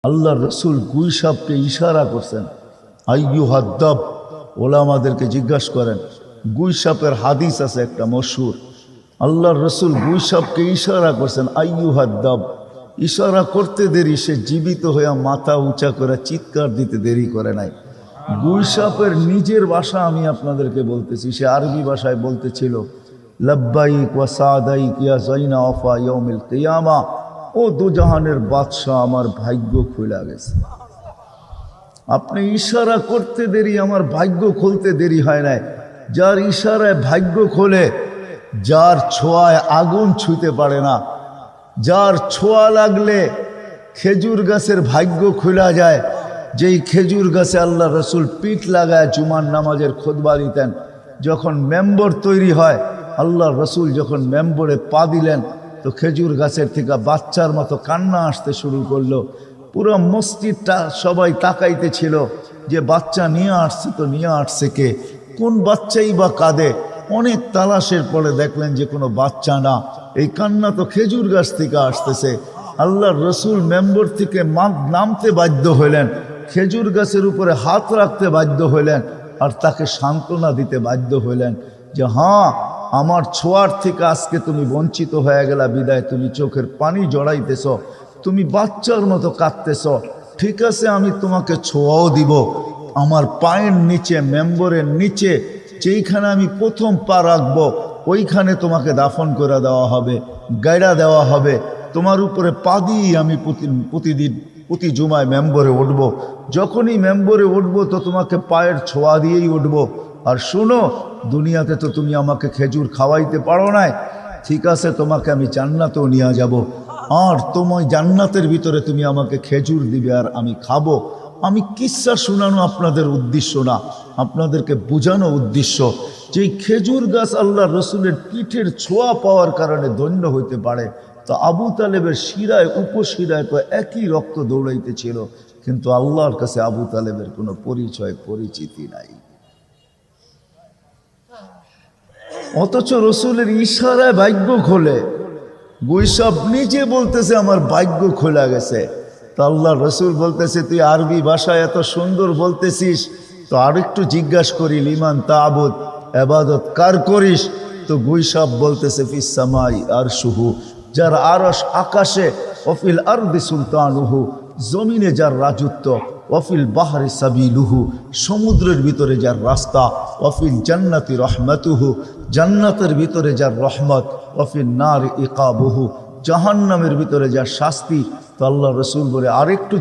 আল্লাহ রসুল গুই সাপকে ইশারা করছেন, আইয়ুহাদ্দাব। ওলামাদেরকে জিজ্ঞাসা করেন, গুই সাপের হাদিস আছে একটা মশহুর। আল্লাহর রসুল গুই সাপকে ইশারা করছেন, আইয়ুহাদ্দাব। ইশারা করতে দেরি, সে জীবিত হয়ে মাথা উঁচা করে চিৎকার দিতে দেরি করে নাই। গুই সাপের নিজের ভাষা আমি আপনাদেরকে বলতেছি, সে আরবি ভাষায় বলতেছিল, লব্বাইক ওয়া সাদাইক ইয়া যাইনা ওয়াফা ইয়াউমিল কিয়ামা। ও দুজাহানের বাদশাহ, আমার ভাগ্য খুলে গেছে। আপনি ইশারা করতে দেরি, আমার ভাগ্য খুলতে দেরি হয় নাই। যার ইশারায় ভাগ্য খোলে, যার ছোঁয়ায় আগুন ছুঁতে পারে না, যার ছোঁয়া লাগলে খেজুর গাছের ভাগ্য খোলা যায়, যেই খেজুর গাছে আল্লাহ রসুল পিঠ লাগায় জুমার নামাজের খুতবা দিতেন। যখন মেম্বর তৈরি হয়, আল্লাহ রসুল যখন মেম্বরে পা দিলেন, তো খেজুর গাছের থেকে বাচ্চার মতো কান্না আসতে শুরু করলো। পুরো মসজিদটা সবাই তাকাইতে ছিল যে বাচ্চা নিয়ে আসছে, তো নিয়ে আসছে কে, কোন বাচ্চাই বা কাঁদে। অনেক তালাশের পরে দেখলেন যে কোনো বাচ্চা না, এই কান্না তো খেজুর গাছ থেকে আসতেছে। আল্লাহ রসুল মেম্বর থেকে নামতে বাধ্য হইলেন, খেজুর গাছের উপরে হাত রাখতে বাধ্য হইলেন, আর তাকে সান্ত্বনা দিতে বাধ্য হইলেন যে হ্যাঁ, আমার ছোঁয়ার থেকে আজকে তুমি বঞ্চিত হয়ে গেলা, বিদায় তুমি চোখের পানি জড়াইতেছ, তুমি বাচ্চার মতো কাঁদতেছ। ঠিক আছে, আমি তোমাকে ছোঁয়াও দিব। আমার পায়ের নিচে, মেম্বরের নিচে যেইখানে আমি প্রথম পা রাখবো, ওইখানে তোমাকে দাফন করে দেওয়া হবে, গায়রা দেওয়া হবে। তোমার উপরে পা দিয়ে আমি প্রতিদিন প্রতি জুমায় মেম্বরে উঠব। যখনই মেম্বরে উঠবো, তো তোমাকে পায়ের ছোঁয়া দিয়েই উঠবো। আর শোনো, দুনিয়াতে তো তুমি আমাকে খেজুর খাওয়াইতে পারো নাই, ঠিক আছে, তোমাকে আমি জান্নাতেও নিয়ে যাব। আর তোমার জান্নাতের ভিতরে তুমি আমাকে খেজুর দিবে আর আমি খাবো। আমি কিচ্ছা শোনানো আপনাদের উদ্দেশ্য না, আপনাদেরকে বোঝানো উদ্দেশ্য যে খেজুর গাছ আল্লাহ রসুলের পিঠের ছোঁয়া পাওয়ার কারণে ধন্য হইতে পারে। তো আবু তালেবের শিরায় উপশিরায় তো একই রক্ত দৌড়াইতেছিল, কিন্তু আল্লাহর কাছে আবু তালেবের কোনো পরিচিতি নাই। অথচ রসুলের ইশারায় ভাগ্য খোলে। গুইসাপ নিজে বলতেছে আমার ভাগ্য খোলা গেছে। তো আল্লাহ রসুল বলতেছে, তুই আরবি ভাষায় এত সুন্দর বলতেছিস, তো আরেকটু জিজ্ঞাসা করি, লিমান তাবুদ, ইবাদত কার করিস? তো গুইসাপ বলতেছে, ফিস সামাই আরশুহু, যার আরশ আকাশে, ওফিল আরদি সুলতানুহু, জমিনে যার রাজত্ব, ওফিল বাহরি সাবিলুহু, সমুদ্রের ভিতরে যার রাস্তা, ওফিল জান্নাতি রহমাতুহু, জান্নাতের ভিতরে যার রহমত, ওফিল নার ইকাবুহু, জাহান্নামের ভিতরে যার শাস্তি। তো আল্লাহ রসুল বলে আরেকটু